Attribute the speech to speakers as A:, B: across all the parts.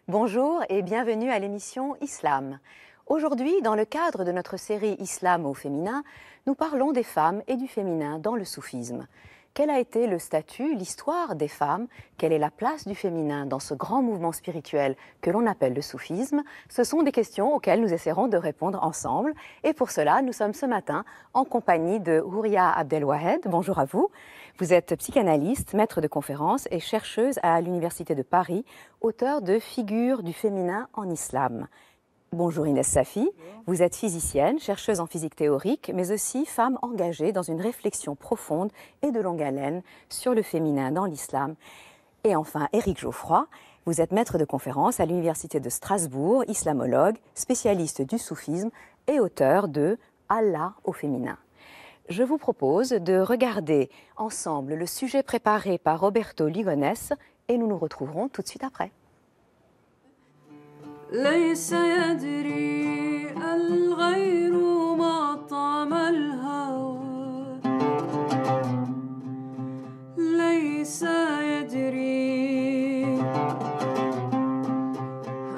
A: Bonjour et bienvenue à l'émission Islam. Aujourd'hui, dans le cadre de notre série Islam au féminin, nous parlons des femmes et du féminin dans le soufisme. Quel a été le statut, l'histoire des femmes? Quelle est la place du féminin dans ce grand mouvement spirituel que l'on appelle le soufisme? Ce sont des questions auxquelles nous essaierons de répondre ensemble. Et pour cela, nous sommes ce matin en compagnie de Houria Abdelwahed. Bonjour à vous. Vous êtes psychanalyste, maître de conférences et chercheuse à l'Université de Paris, auteure de Figures du féminin en islam. Bonjour Inès Safi, vous êtes physicienne, chercheuse en physique théorique, mais aussi femme engagée dans une réflexion profonde et de longue haleine sur le féminin dans l'islam. Et enfin Éric Geoffroy, vous êtes maître de conférences à l'Université de Strasbourg, islamologue, spécialiste du soufisme et auteur de Allah au féminin. Je vous propose de regarder ensemble le sujet préparé par Roberto Ligonès et nous nous retrouverons tout de suite après.
B: ليس يدري الغير ما طعم الهوى ليس يدري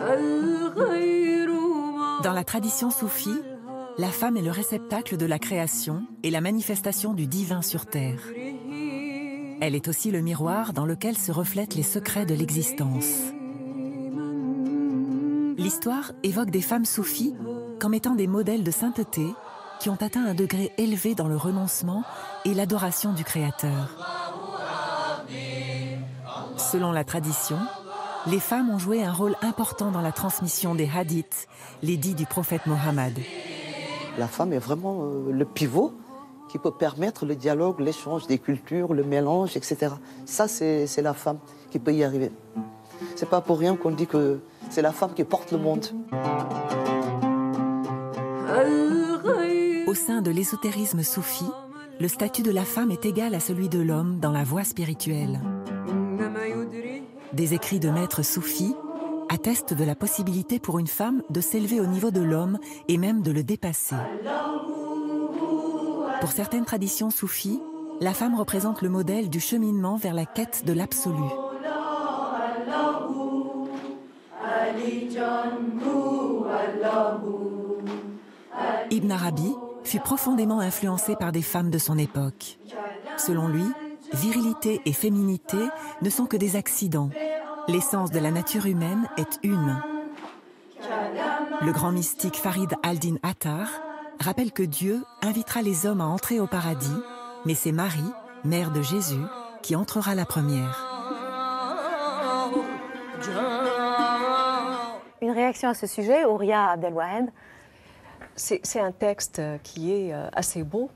B: الغير ما.
C: Dans la tradition soufie, la femme est le réceptacle de la création et la manifestation du divin sur terre. Elle est aussi le miroir dans lequel se reflètent les secrets de l'existence. L'histoire évoque des femmes soufis comme étant des modèles de sainteté qui ont atteint un degré élevé dans le renoncement et l'adoration du Créateur. Selon la tradition, les femmes ont joué un rôle important dans la transmission des hadiths, les dits du prophète Mohammed.
D: La femme est vraiment le pivot qui peut permettre le dialogue, l'échange des cultures, le mélange, etc. Ça, c'est la femme qui peut y arriver. C'est pas pour rien qu'on dit que c'est la femme qui porte le monde.
C: Au sein de l'ésotérisme soufi, le statut de la femme est égal à celui de l'homme dans la voie spirituelle. Des écrits de maîtres soufis attestent de la possibilité pour une femme de s'élever au niveau de l'homme et même de le dépasser. Pour certaines traditions soufis, la femme représente le modèle du cheminement vers la quête de l'absolu. Ibn Arabi fut profondément influencé par des femmes de son époque. Selon lui, virilité et féminité ne sont que des accidents. L'essence de la nature humaine est une. Le grand mystique Farid al-Din Attar rappelle que Dieu invitera les hommes à entrer au paradis, mais c'est Marie, mère de Jésus, qui entrera la première.
A: Une réaction à ce sujet, Houria Abdelwahed?
E: C'est un texte qui est assez beau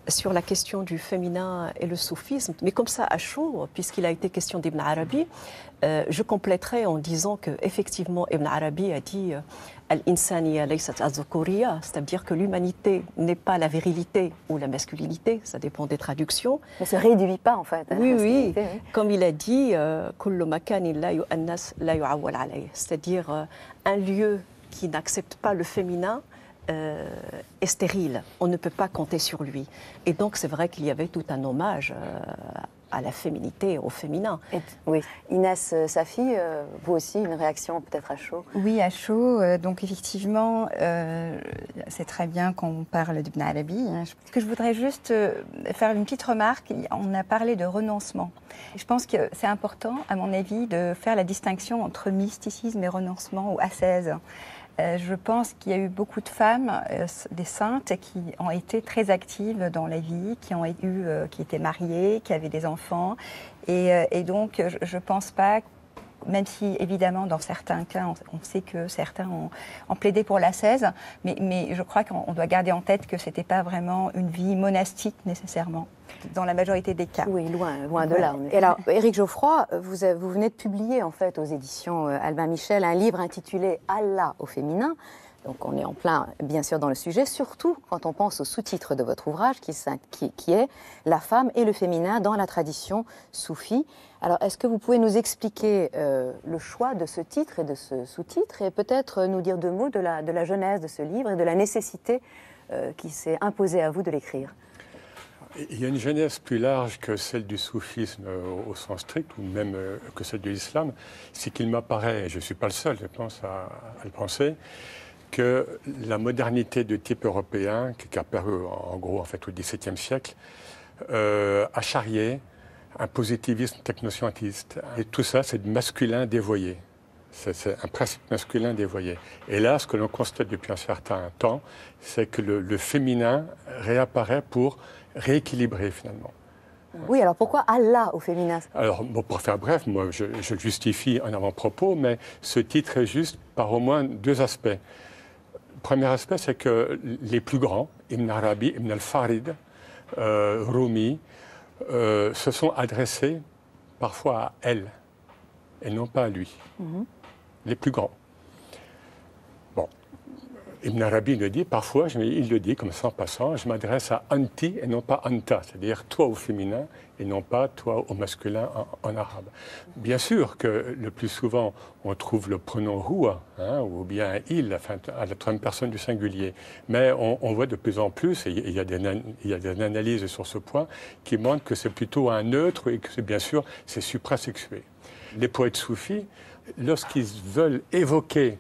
E: sur la question du féminin et le soufisme, mais comme ça à chaud, puisqu'il a été question d'Ibn Arabi, je compléterai en disant qu'effectivement Ibn Arabi a dit Al-insaniya laysat az-zukuriya, c'est-à-dire que l'humanité n'est pas la virilité ou la masculinité, ça dépend des traductions.
A: Ne se réduit pas en fait.
E: Oui, oui, comme il a dit, kullu makanin la yu'annas la yu'awwal alayh, c'est-à-dire un lieu qui n'accepte pas le féminin est stérile, on ne peut pas compter sur lui. Et donc c'est vrai qu'il y avait tout un hommage à la féminité, au féminin.
A: Oui. Inès Safi, vous aussi, une réaction peut-être à chaud?
F: Oui, à chaud. Donc effectivement, c'est très bien qu'on parle d'Ibn Arabi. Ce que je voudrais juste faire une petite remarque, on a parlé de renoncement. Je pense que c'est important, à mon avis, de faire la distinction entre mysticisme et renoncement ou ascèse. Je pense qu'il y a eu beaucoup de femmes, des saintes, qui ont été très actives dans la vie, qui étaient mariées, qui avaient des enfants. Et donc, je ne pense pas, même si évidemment dans certains cas, on sait que certains ont plaidé pour l'ascèse, mais je crois qu'on doit garder en tête que ce n'était pas vraiment une vie monastique nécessairement, dans la majorité des cas.
A: Oui, loin de là. Et alors, Éric Geoffroy, vous venez de publier en fait aux éditions Albin Michel un livre intitulé Allah au féminin. Donc on est en plein, bien sûr, dans le sujet, surtout quand on pense au sous-titre de votre ouvrage qui est « La femme et le féminin dans la tradition soufie ». Alors, est-ce que vous pouvez nous expliquer le choix de ce titre et de ce sous-titre et peut-être nous dire deux mots de la genèse de ce livre et de la nécessité qui s'est imposée à vous de l'écrire?
G: il y a une genèse plus large que celle du soufisme au sens strict, ou même que celle de l'islam. C'est qu'il m'apparaît, et je ne suis pas le seul, je pense, à le penser, que la modernité de type européen, qui est apparue en gros en fait, au XVIIe siècle, a charrié un positivisme technoscientiste. Et tout ça, c'est du masculin dévoyé. C'est un principe masculin dévoyé. Et là, ce que l'on constate depuis un certain temps, c'est que le féminin réapparaît pour rééquilibrer finalement.
A: Oui, alors pourquoi Allah au féminin?
G: Alors, bon, pour faire bref, moi je le justifie en avant-propos, mais ce titre est juste par au moins deux aspects. Le premier aspect, c'est que les plus grands, Ibn Arabi, Ibn al-Farid, Rumi, se sont adressés parfois à elle et non pas à lui. Les plus grands. Bon, Ibn Arabi le dit parfois, il le dit comme ça en passant, je m'adresse à Anti et non pas Anta, c'est-à-dire toi au féminin et non pas toi au masculin en arabe. Bien sûr que le plus souvent on trouve le pronom huwa, ou bien il, enfin, à la troisième personne du singulier, mais on voit de plus en plus, et il y a des analyses sur ce point, qui montrent que c'est plutôt un neutre et que bien sûr c'est suprasexué. Les poètes soufis, lorsqu'ils veulent évoquer,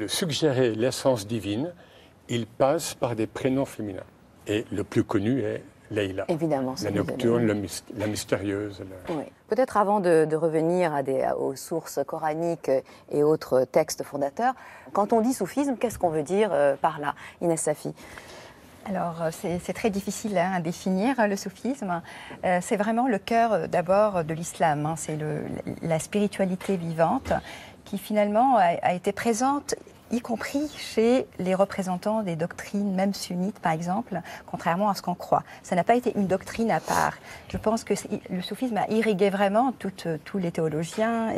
G: suggérer l'essence divine, ils passent par des prénoms féminins. Et le plus connu est Leïla.
A: Évidemment.
G: La nocturne, la mystérieuse.
A: Oui. Peut-être avant de revenir aux sources coraniques et autres textes fondateurs, quand on dit soufisme, qu'est-ce qu'on veut dire par là, Inès Safi?
F: Alors, c'est très difficile à définir, le soufisme. C'est vraiment le cœur, d'abord, de l'islam. C'est la spiritualité vivante qui, finalement, a été présente, y compris chez les représentants des doctrines, même sunnites, par exemple, contrairement à ce qu'on croit. Ça n'a pas été une doctrine à part. Je pense que le soufisme a irrigué vraiment tous les théologiens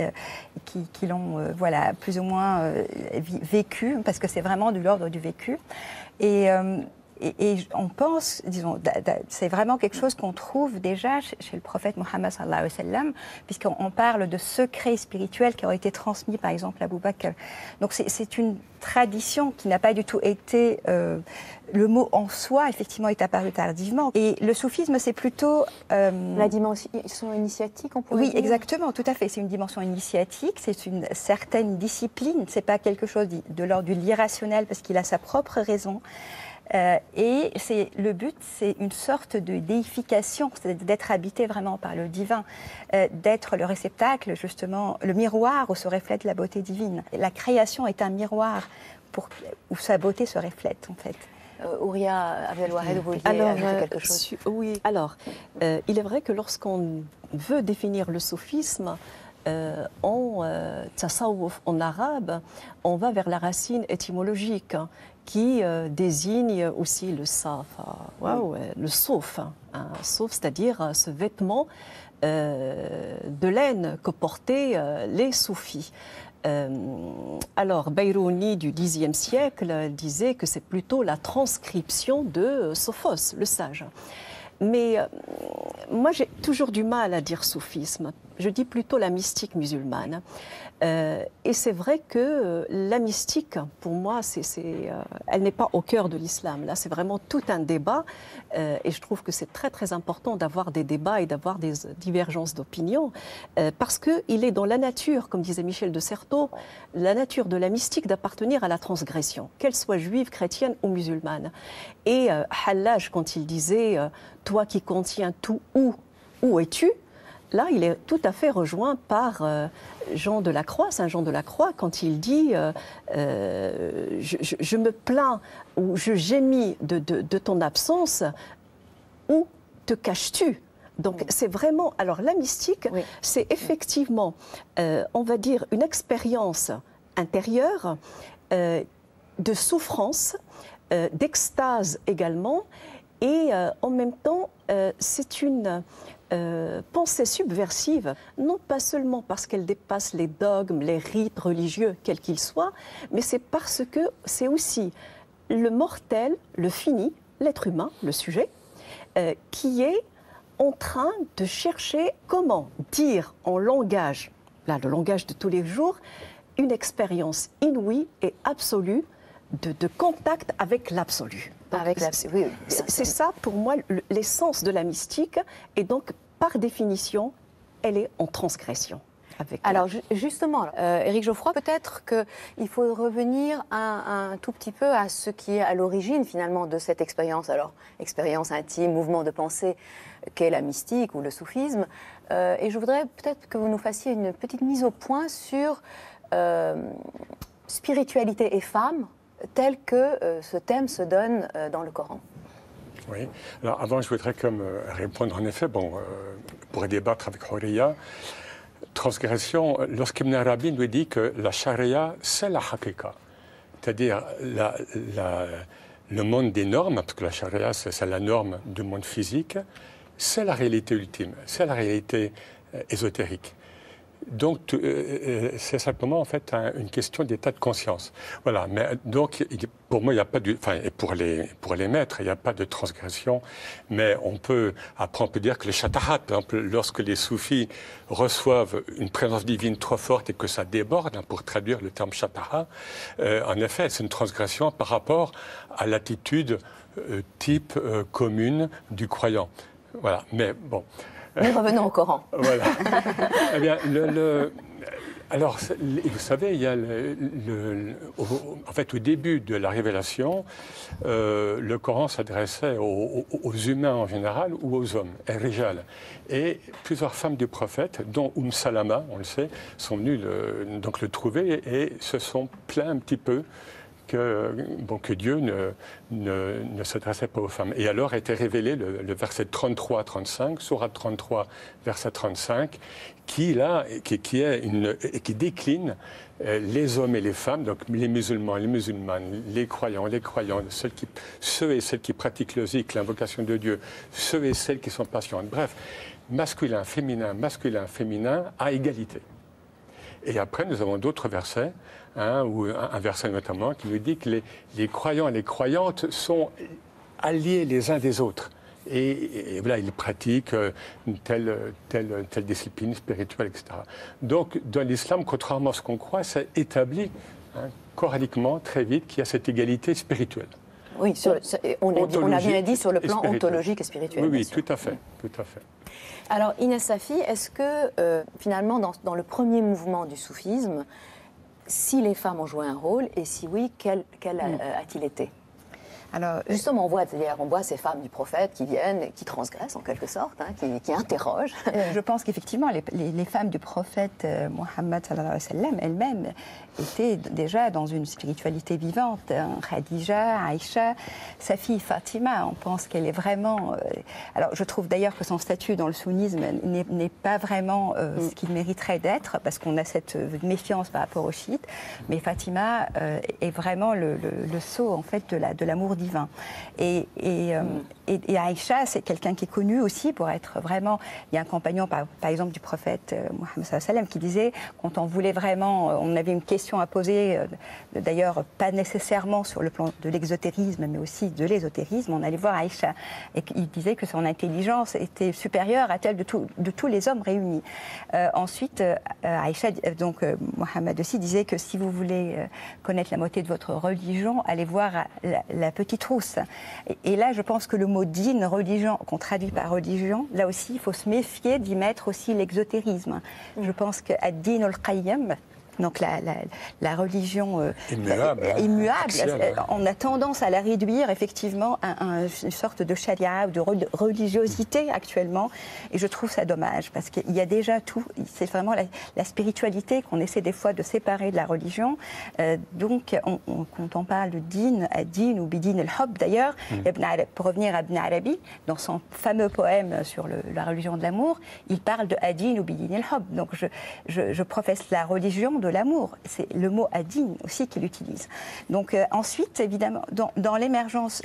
F: qui l'ont, plus ou moins vécu, parce que c'est vraiment de l'ordre du vécu. Et on pense, disons, c'est vraiment quelque chose qu'on trouve déjà chez le prophète Mohammed sallallahu alayhi wa sallam, puisqu'on parle de secrets spirituels qui ont été transmis, par exemple, à Abu Bakr. Donc c'est une tradition qui n'a pas du tout été... le mot en soi, effectivement, est apparu tardivement. Et le soufisme, c'est plutôt...
A: La dimension initiatique, on pourrait dire.
F: Oui, exactement, tout à fait. C'est une dimension initiatique, c'est une certaine discipline. C'est pas quelque chose de l'ordre de l'irrationnel, parce qu'il a sa propre raison. Et le but, c'est une sorte de déification, c'est d'être habité vraiment par le divin, d'être le réceptacle, justement, le miroir où se reflète la beauté divine. La création est un miroir où sa beauté se reflète, en fait.
A: Ouria Abdelwahed, vous vouliez ajouter quelque chose?
E: Oui, alors, il est vrai que lorsqu'on veut définir le soufisme, en tasawwuf, en arabe, on va vers la racine étymologique qui désigne aussi le safa, le sauf, sauf, c'est-à-dire ce vêtement de laine que portaient les soufis. Alors, Bayrouni du Xe siècle disait que c'est plutôt la transcription de Sophos, le sage. Mais moi, j'ai toujours du mal à dire soufisme. Je dis plutôt la mystique musulmane. Et c'est vrai que la mystique, pour moi, elle n'est pas au cœur de l'islam. Là, c'est vraiment tout un débat. Et je trouve que c'est très, très important d'avoir des débats et d'avoir des divergences d'opinion. Parce qu'il est dans la nature, comme disait Michel de Certeau, la nature de la mystique d'appartenir à la transgression, qu'elle soit juive, chrétienne ou musulmane. Et Hallaj, quand il disait « Toi qui contiens tout, où es-tu » Là, il est tout à fait rejoint par Jean de la Croix, Saint Jean de la Croix, quand il dit je me plains ou je gémis de ton absence, où te caches-tu ? Donc c'est vraiment... Alors la mystique, c'est effectivement, on va dire, une expérience intérieure de souffrance, d'extase également, et en même temps, c'est une... pensée subversive, non pas seulement parce qu'elle dépasse les dogmes, les rites religieux, quels qu'ils soient, mais c'est parce que c'est aussi le mortel, le fini, l'être humain, le sujet, qui est en train de chercher comment dire en langage, là, le langage de tous les jours, une expérience inouïe et absolue de contact avec l'absolu. Donc,
A: Avec la... oui, bien
E: c'est
A: sûr.
E: ça, pour moi, l'essence de la mystique. Et donc, par définition, elle est en transgression.
A: Alors justement, Éric Geoffroy, peut-être qu'il faut revenir un tout petit peu à ce qui est à l'origine finalement de cette expérience. Alors, expérience intime, mouvement de pensée qu'est la mystique ou le soufisme. Et je voudrais peut-être que vous nous fassiez une petite mise au point sur spiritualité et femme, tel que ce thème se donne dans le Coran.
G: Oui. Alors avant, je voudrais répondre en effet, pour débattre avec Horia. Transgression, lorsqu'Ibn Arabi nous dit que la charia, c'est la haqiqa, c'est-à-dire le monde des normes, parce que la charia, c'est la norme du monde physique, c'est la réalité ultime, c'est la réalité ésotérique. Donc, c'est simplement en fait une question d'état de conscience. Voilà. Mais donc, pour moi, il n'y a pas de, enfin, et pour les maîtres, il n'y a pas de transgression. Mais après, on peut dire que les shatahat, par exemple, lorsque les soufis reçoivent une présence divine trop forte et que ça déborde, pour traduire le terme shataha, en effet, c'est une transgression par rapport à l'attitude type commune du croyant. Voilà. Mais bon.
A: Nous revenons au Coran.
G: Voilà. Eh bien, alors, vous savez, il y a en fait, au début de la révélation, le Coran s'adressait aux humains en général ou aux hommes, rijal. Et plusieurs femmes du prophète, dont Salama, on le sait, sont venues donc le trouver et se sont plaints un petit peu que Dieu ne s'adressait pas aux femmes. Et alors a été révélé le verset 33-35, sourate 33, verset 35, qui décline les hommes et les femmes, donc les musulmans, les musulmanes, les croyants, ceux et celles qui pratiquent le zikr, l'invocation de Dieu, ceux et celles qui sont patientes. Bref, masculin, féminin, à égalité. Et après, nous avons d'autres versets, ou un verset notamment, qui nous dit que les croyants et les croyantes sont alliés les uns des autres. Et voilà, ils pratiquent une telle discipline spirituelle, etc. Donc, dans l'islam, contrairement à ce qu'on croit, c'est établi coraniquement, très vite, qu'il y a cette égalité spirituelle.
A: Oui, on a bien dit sur le plan ontologique et spirituel.
G: Oui, tout à fait.
A: Alors, Inès Safi, est-ce que finalement, dans le premier mouvement du soufisme, si les femmes ont joué un rôle, et si oui, quel a-t-il été? Alors, justement, on voit ces femmes du prophète qui viennent, qui transgressent en quelque sorte, qui interrogent.
F: Je pense qu'effectivement, les femmes du prophète Mohammed sallallahu alayhi wa sallam elles-mêmes étaient déjà dans une spiritualité vivante. Khadija, Aïcha, sa fille Fatima, on pense qu'elle est vraiment... alors, je trouve d'ailleurs que son statut dans le sunnisme n'est pas vraiment ce qu'il mériterait d'être, parce qu'on a cette méfiance par rapport aux chiites, mais Fatima est vraiment le sceau, en fait, de l'amour divin. Et Aïcha, c'est quelqu'un qui est connu aussi pour être vraiment... Il y a un compagnon, par exemple, du prophète Mohammed sallallahu alayhi wa sallam, qui disait, quand on voulait vraiment... On avait une question à poser, d'ailleurs, pas nécessairement sur le plan de l'exotérisme, mais aussi de l'ésotérisme, on allait voir Aïcha. Et il disait que son intelligence était supérieure à celle de tous les hommes réunis. Ensuite, Aïcha, donc Mohammed aussi, disait que si vous voulez connaître la moitié de votre religion, allez voir la petite rousse. Et là, je pense que le mot din, religion, qu'on traduit par religion, là aussi, il faut se méfier d'y mettre aussi l'exotérisme. Je pense que ad-din al-qayyim, donc la religion immuable, on a tendance à la réduire effectivement à une sorte de charia ou de religiosité actuellement, et je trouve ça dommage parce qu'il y a déjà tout, c'est vraiment la spiritualité qu'on essaie des fois de séparer de la religion. Donc quand on parle de din, ad-din ou bidin al-hub d'ailleurs, pour revenir à Ibn Arabi, dans son fameux poème sur la religion de l'amour, il parle de ad-din ou bidin al-hub. Donc je professe la religion de l'amour. C'est le mot adin aussi qu'il utilise. Donc ensuite, évidemment, dans l'émergence...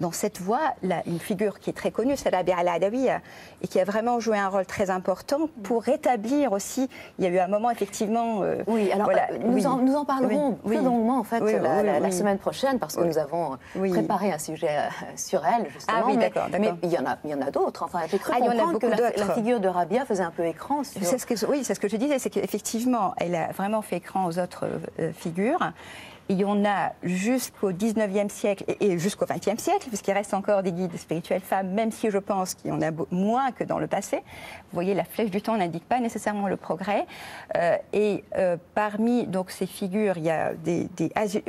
F: dans cette voie, une figure qui est très connue, c'est Rabia al-Adawiya, et qui a vraiment joué un rôle très important pour rétablir aussi. Il y a eu un moment, effectivement...
A: oui, alors voilà, nous en parlerons plus longuement, en fait, la semaine prochaine, parce que nous avons préparé un sujet sur elle, justement.
F: Ah oui, d'accord.
A: Mais il y en a d'autres. Enfin, j'ai cru comprendre que la figure de Rabia faisait un peu écran sur...
F: Oui, c'est ce que je disais, c'est qu'effectivement, elle a vraiment fait écran aux autres figures. Il y en a jusqu'au 19e siècle et jusqu'au 20e siècle, puisqu'il reste encore des guides spirituels femmes, même si je pense qu'il y en a moins que dans le passé. Vous voyez, la flèche du temps n'indique pas nécessairement le progrès. Parmi donc, ces figures, il y a des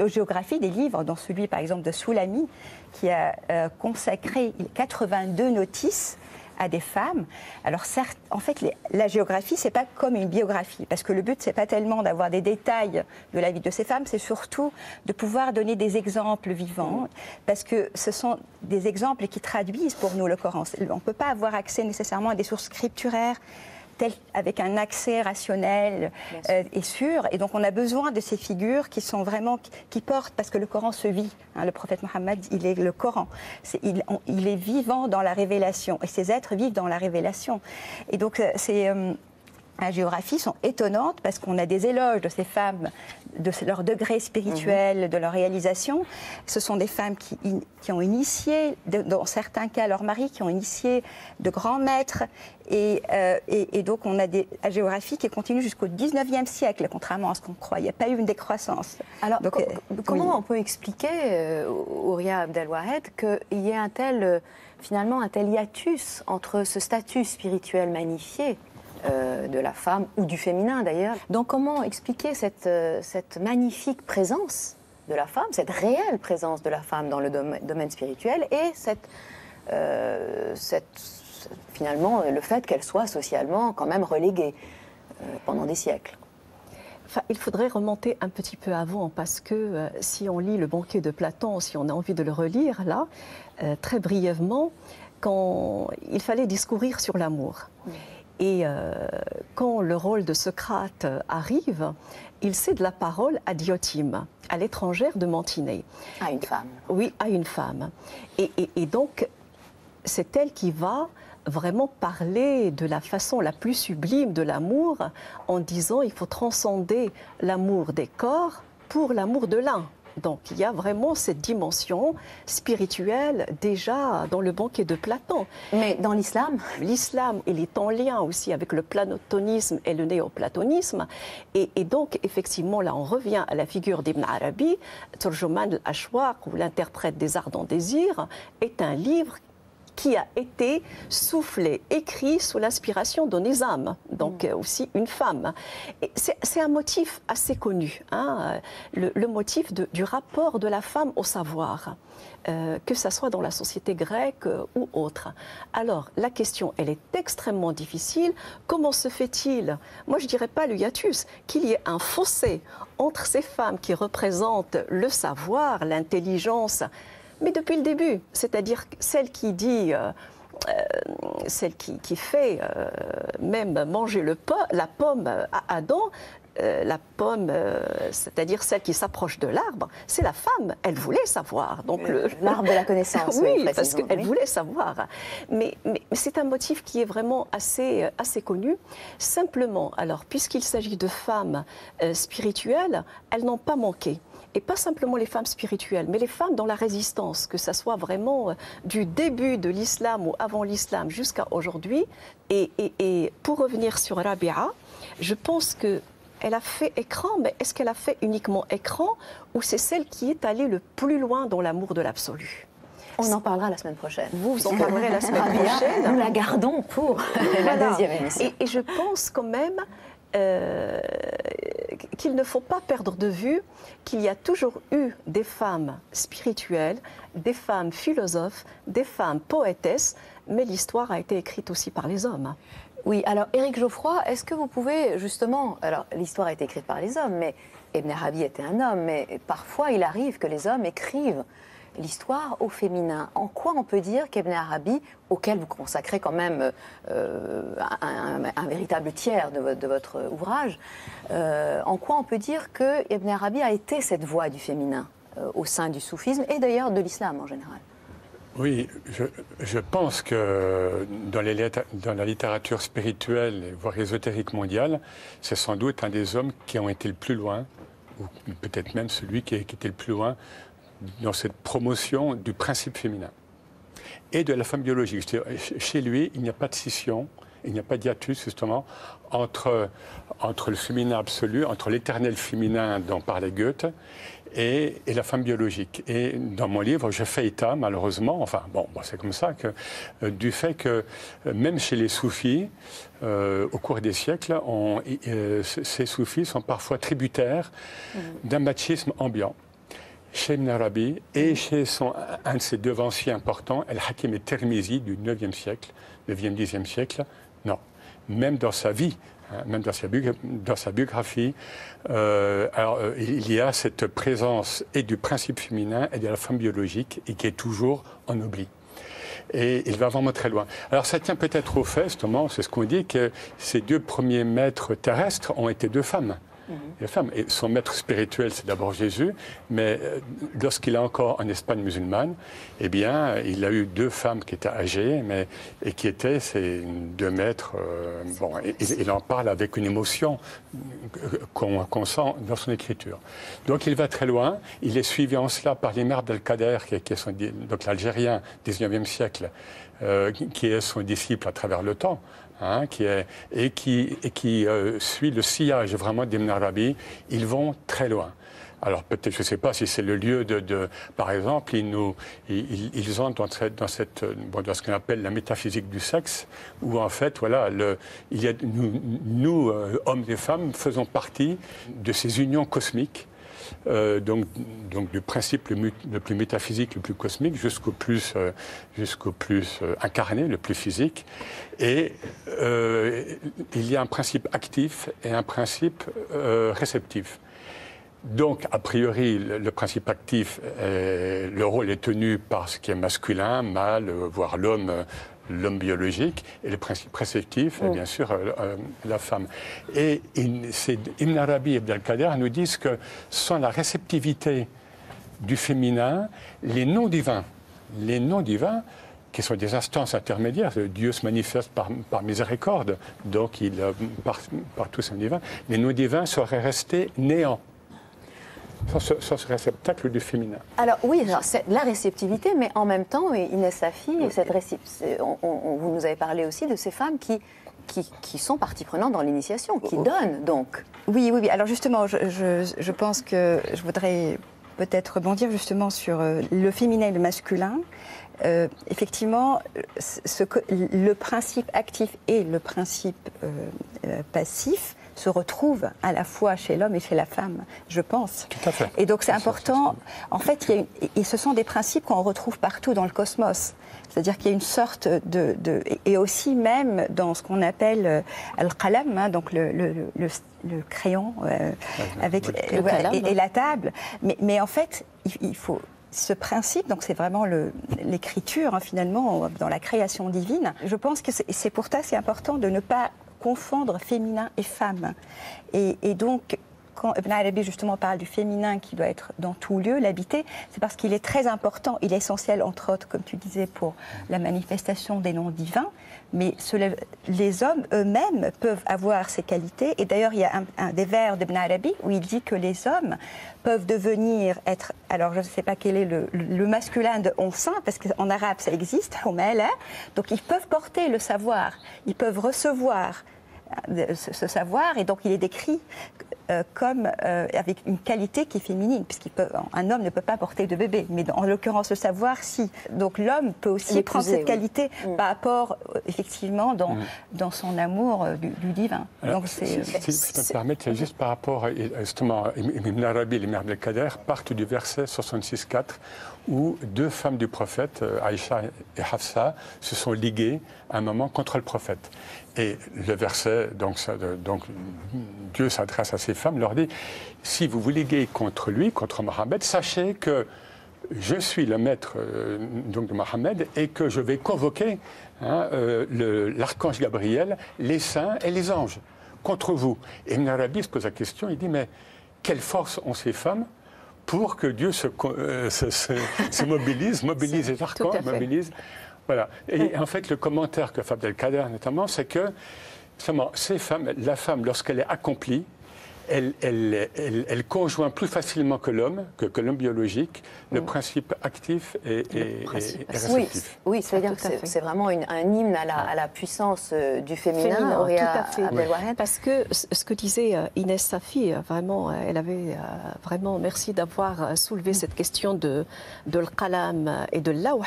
F: géographies, des livres, dont celui par exemple de Soulami, qui a consacré 82 notices à des femmes. Alors certes, en fait, la géographie, c'est pas comme une biographie, parce que le but, c'est pas tellement d'avoir des détails de la vie de ces femmes, c'est surtout de pouvoir donner des exemples vivants, parce que ce sont des exemples qui traduisent pour nous le Coran. On ne peut pas avoir accès nécessairement à des sources scripturaires avec un accès rationnel et sûr. Et donc on a besoin de ces figures qui sont vraiment, qui portent, parce que le Coran se vit. Hein, le prophète Mohammed, il est le Coran. Il est vivant dans la révélation. Et ces êtres vivent dans la révélation. Et donc la géographie sont étonnantes parce qu'on a des éloges de ces femmes, de leur degré spirituel, de leur réalisation. Ce sont des femmes qui ont initié, dans certains cas, leurs maris, qui ont initié de grands maîtres. Et donc on a la géographie qui continue jusqu'au 19e siècle, contrairement à ce qu'on croit. Il n'y a pas eu une décroissance.
A: Alors, donc, comment on peut expliquer, Ouria Abdelwahed, qu'il y ait finalement un tel hiatus entre ce statut spirituel magnifié de la femme, ou du féminin d'ailleurs. Donc comment expliquer cette magnifique présence de la femme, cette réelle présence de la femme dans le domaine spirituel, et finalement le fait qu'elle soit socialement quand même reléguée pendant des siècles?
E: Enfin, il faudrait remonter un petit peu avant, parce que si on lit le banquet de Platon, si on a envie de le relire là, très brièvement, quand il fallait discourir sur l'amour. Et quand le rôle de Socrate arrive, il cède la parole à Diotime, à l'étrangère de Mantinée.
A: À une femme.
E: Oui, à une femme. Et donc, c'est elle qui va vraiment parler de la façon la plus sublime de l'amour, en disant il faut transcender l'amour des corps pour l'amour de l'un. Donc il y a vraiment cette dimension spirituelle déjà dans le banquet de Platon.
A: Mais dans l'islam?
E: L'islam, il est en lien aussi avec le platonisme et le néoplatonisme. Et donc effectivement, là on revient à la figure d'Ibn Arabi. Turjuman al-Ashwaq, ou l'interprète des ardents désirs, est un livre qui a été soufflé, écrit sous l'inspiration de Nizam, donc aussi une femme. C'est un motif assez connu, hein, le motif du rapport de la femme au savoir, que ce soit dans la société grecque ou autre. Alors, la question, elle est extrêmement difficile. Comment se fait-il, moi je ne dirais pas le hiatus, qu'il y ait un fossé entre ces femmes qui représentent le savoir, l'intelligence, mais depuis le début, c'est-à-dire celle qui dit, celle qui fait même manger la pomme à Adam, la pomme, c'est-à-dire celle qui s'approche de l'arbre, c'est la femme. Elle voulait savoir. Donc
A: l'arbre de la connaissance.
E: Oui, parce qu'elle voulait savoir. Mais c'est un motif qui est vraiment assez connu. Simplement, alors, puisqu'il s'agit de femmes spirituelles, elles n'ont pas manqué. Et pas simplement les femmes spirituelles, mais les femmes dans la résistance, que ça soit vraiment du début de l'islam ou avant l'islam jusqu'à aujourd'hui. Et pour revenir sur Rabia, je pense qu'elle a fait écran, mais est-ce qu'elle a fait uniquement écran, ou c'est celle qui est allée le plus loin dans l'amour de l'absolu?
A: On en parlera la semaine prochaine.
E: Vous en parlerez la semaine prochaine.
A: Nous la gardons pour la deuxième émission.
E: Et je pense quand même qu'il ne faut pas perdre de vue qu'il y a toujours eu des femmes spirituelles, des femmes philosophes, des femmes poétesses, mais l'histoire a été écrite aussi par les hommes.
A: Oui, alors Éric Geoffroy, est-ce que vous pouvez justement... Alors l'histoire a été écrite par les hommes, mais Ibn Arabi était un homme, mais parfois il arrive que les hommes écrivent l'histoire au féminin. En quoi on peut dire qu'Ibn Arabi, auquel vous consacrez quand même un véritable tiers de votre ouvrage, en quoi on peut dire que Ibn Arabi a été cette voix du féminin au sein du soufisme et d'ailleurs de l'islam en général?
G: Oui, je pense que dans la littérature spirituelle, voire ésotérique mondiale, c'est sans doute un des hommes qui ont été le plus loin, ou peut-être même celui qui était le plus loin dans cette promotion du principe féminin et de la femme biologique. Chez lui, il n'y a pas de scission, il n'y a pas d'hiatus justement entre le féminin absolu, entre l'éternel féminin dont parlait Goethe et la femme biologique. Et dans mon livre, je fais état, malheureusement, enfin bon, c'est comme ça, du fait que même chez les soufis, au cours des siècles, ces soufis sont parfois tributaires d'un machisme ambiant. Chez Ibn Arabi et chez un de ses devanciers importants, Al-Hakim al-Tirmizi du 9e siècle, 9e, 10e siècle, non. Même dans sa vie, même dans sa biographie, il y a cette présence et du principe féminin et de la femme biologique et qui est toujours en oubli. Et il va vraiment très loin. Alors ça tient peut-être au fait, justement, c'est ce qu'on dit, que ces 2 premiers maîtres terrestres ont été 2 femmes. Les femmes. Et son maître spirituel, c'est d'abord Jésus, mais lorsqu'il est encore en Espagne musulmane, eh bien, il a eu 2 femmes qui étaient âgées, et qui étaient ces 2 maîtres. Il en parle avec une émotion qu'on sent dans son écriture. Donc il va très loin. Il est suivi en cela par l'Imam Abdelkader, qui est donc l'Algérien, 19e siècle, qui est son disciple à travers le temps. Qui suit le sillage vraiment d'Ibn Arabi. Ils vont très loin. Alors peut-être, je ne sais pas si c'est le lieu par exemple, ils entrent dans ce qu'on appelle la métaphysique du sexe, où en fait, voilà, nous, hommes et femmes, faisons partie de ces unions cosmiques. Donc du principe le plus métaphysique, le plus cosmique, jusqu'au plus incarné, le plus physique. Et il y a un principe actif et un principe réceptif. Donc, a priori, le principe actif, le rôle est tenu par ce qui est masculin, mâle, voire l'homme biologique, et le principe réceptif, bien sûr, la femme. Et Ibn Arabi et Ibn al-Qadir nous disent que sans la réceptivité du féminin, les noms divins, qui sont des instances intermédiaires, Dieu se manifeste par miséricorde, donc par tout son divin, les noms divins seraient restés néants. Sans ce réceptacle du féminin.
A: Alors oui, c'est la réceptivité, mais en même temps, Inès Safi, vous nous avez parlé aussi de ces femmes qui sont partie prenante dans l'initiation, qui donnent donc.
F: Oui. Alors justement, je pense que je voudrais peut-être rebondir justement sur le féminin et le masculin. Effectivement, le principe actif et le principe passif se retrouvent à la fois chez l'homme et chez la femme, je pense.
G: Tout à fait.
F: Et donc c'est important. En fait, ce sont des principes qu'on retrouve partout dans le cosmos. C'est-à-dire qu'il y a une sorte et aussi même dans ce qu'on appelle al-qalam, donc le crayon et la table. Mais en fait, il faut ce principe, donc c'est vraiment l'écriture finalement dans la création divine. Je pense que c'est pour ça c'est important de ne pas confondre féminin et femme. Et donc, quand Ibn Arabi justement parle du féminin qui doit être dans tout lieu, l'habiter, c'est parce qu'il est très important, il est essentiel entre autres, comme tu disais, pour la manifestation des noms divins, mais les hommes eux-mêmes peuvent avoir ces qualités. Et d'ailleurs, il y a un des vers d'Ibn Arabi où il dit que les hommes peuvent devenir être, alors je ne sais pas quel est le masculin de onsin, parce qu'en arabe ça existe, donc ils peuvent porter le savoir, ils peuvent recevoir ce savoir, et donc il est décrit comme avec une qualité qui est féminine, puisqu'un homme ne peut pas porter de bébé, mais en l'occurrence le savoir, si. Donc l'homme peut aussi prendre cette qualité par rapport, effectivement, dans son amour du divin.
G: Alors, donc, si je peux me permettre, juste par rapport, justement, Ibn Arabi et l'Imam Abdelkader partent du verset 66-4, où 2 femmes du prophète, Aïcha et Hafsa, se sont liguées à un moment contre le prophète. Et le verset, donc Dieu s'adresse à ces femmes, leur dit, si vous vous liguez contre lui, contre Mohammed, sachez que je suis le maître donc de Mohammed et que je vais convoquer l'archange Gabriel, les saints et les anges contre vous. Et Ibn Arabi se pose la question, il dit, mais quelle force ont ces femmes pour que Dieu se mobilise les archanges, mobilise. Voilà. Et en fait, le commentaire que fait Abdelkader notamment, c'est que ces femmes, la femme, lorsqu'elle est accomplie, elle conjoint plus facilement que l'homme biologique, le principe actif et réceptif.
A: Oui, c'est-à-dire que c'est vraiment un hymne à la puissance du féminin,
E: tout à fait.
A: Abdelwahed.
E: Parce que ce que disait Inès Safi, vraiment, elle avait vraiment, merci d'avoir soulevé cette question de le qalam et de l'awh,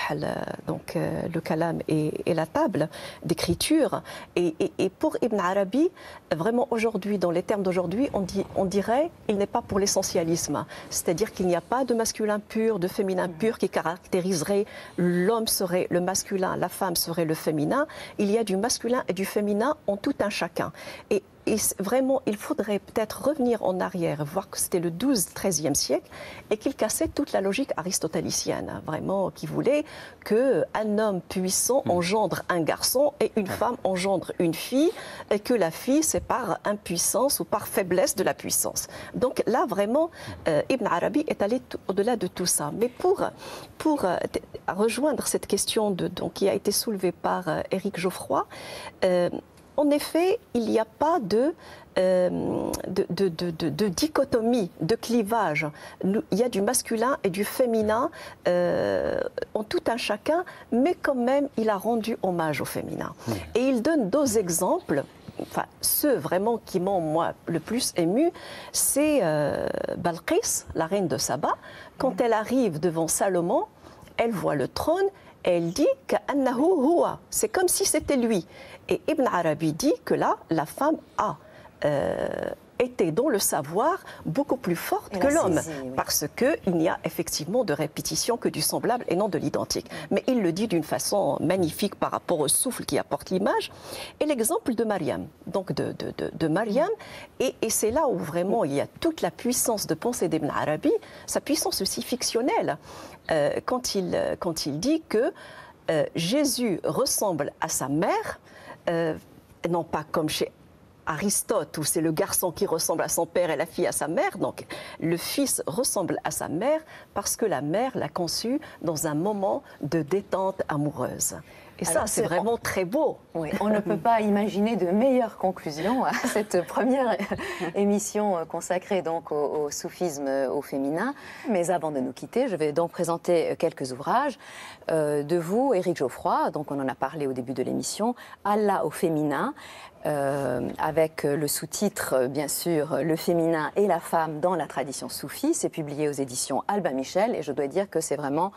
E: donc le kalam et la table d'écriture. Et pour Ibn Arabi, vraiment aujourd'hui, dans les termes d'aujourd'hui, on dirait il n'est pas pour l'essentialisme. C'est-à-dire qu'il n'y a pas de masculin pur, de féminin pur qui caractériserait l'homme serait le masculin, la femme serait le féminin. Il y a du masculin et du féminin en tout un chacun. Et vraiment, il faudrait peut-être revenir en arrière, voir que c'était le 12-13e siècle et qu'il cassait toute la logique aristotélicienne, vraiment, qui voulait qu'un homme puissant engendre un garçon et une femme engendre une fille, et que la fille, c'est par impuissance ou par faiblesse de la puissance. Donc là, vraiment, Ibn Arabi est allé au-delà de tout ça. Mais pour rejoindre cette question donc, qui a été soulevée par Éric Geoffroy, en effet, il n'y a pas de dichotomie, de clivage. Il y a du masculin et du féminin en tout un chacun, mais quand même, il a rendu hommage au féminin. Et il donne deux exemples. Enfin, ceux vraiment qui m'ont, moi, le plus ému, c'est Balqis, la reine de Saba. Quand elle arrive devant Salomon, elle voit le trône et elle dit qu'annahu huwa, c'est comme si c'était lui. Et Ibn Arabi dit que là, la femme a été dans le savoir beaucoup plus forte que l'homme, parce qu'il n'y a effectivement de répétition que du semblable et non de l'identique. Mais il le dit d'une façon magnifique par rapport au souffle qui apporte l'image. Et l'exemple de Mariam, donc de Mariam, et c'est là où vraiment il y a toute la puissance de pensée d'Ibn Arabi, sa puissance aussi fictionnelle, quand il dit que Jésus ressemble à sa mère, non pas comme chez Aristote, où c'est le garçon qui ressemble à son père et la fille à sa mère. Donc, le fils ressemble à sa mère parce que la mère l'a conçu dans un moment de détente amoureuse. Et ça, c'est vraiment très beau.
A: Oui, on ne peut pas imaginer de meilleure conclusion à cette première émission consacrée donc au soufisme au féminin. Mais avant de nous quitter, je vais donc présenter quelques ouvrages de vous, Éric Geoffroy. Donc on en a parlé au début de l'émission, Allah au féminin, avec le sous-titre, bien sûr, Le féminin et la femme dans la tradition soufie. C'est publié aux éditions Albin Michel et je dois dire que c'est vraiment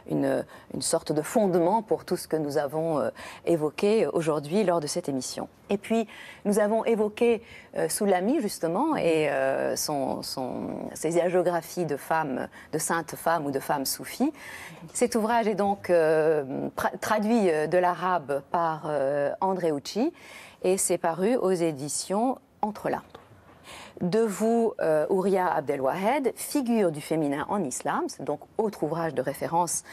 A: une sorte de fondement pour tout ce que nous avons évoqué aujourd'hui lors de cette émission. Et puis, nous avons évoqué Soulami, justement, et ses hagiographies de femmes, de saintes femmes ou de femmes soufis. Cet ouvrage est donc traduit de l'arabe par André Ucci et c'est paru aux éditions Entrelacs. De vous, Ouria Abdelwahed, Figure du féminin en islam, c'est donc autre ouvrage de référence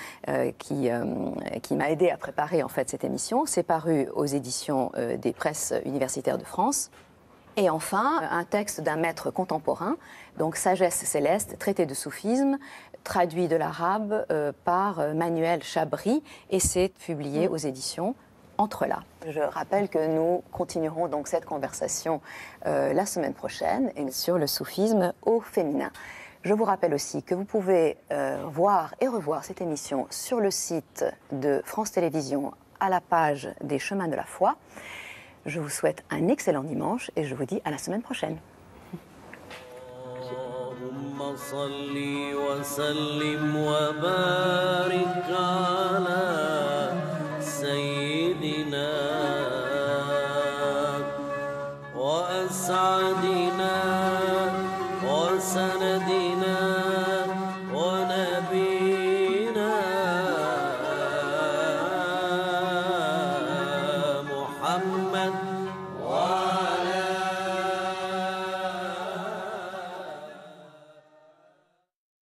A: qui m'a aidé à préparer en fait cette émission. C'est paru aux éditions des presses universitaires de France. Et enfin, un texte d'un maître contemporain, donc Sagesse céleste, traité de soufisme, traduit de l'arabe par Manuel Chabry, et c'est publié aux éditions Entrelacs. Je rappelle que nous continuerons donc cette conversation la semaine prochaine sur le soufisme au féminin. Je vous rappelle aussi que vous pouvez voir et revoir cette émission sur le site de France Télévisions à la page des Chemins de la Foi. Je vous souhaite un excellent dimanche et je vous dis à la semaine prochaine.
B: سعدنا وسندنا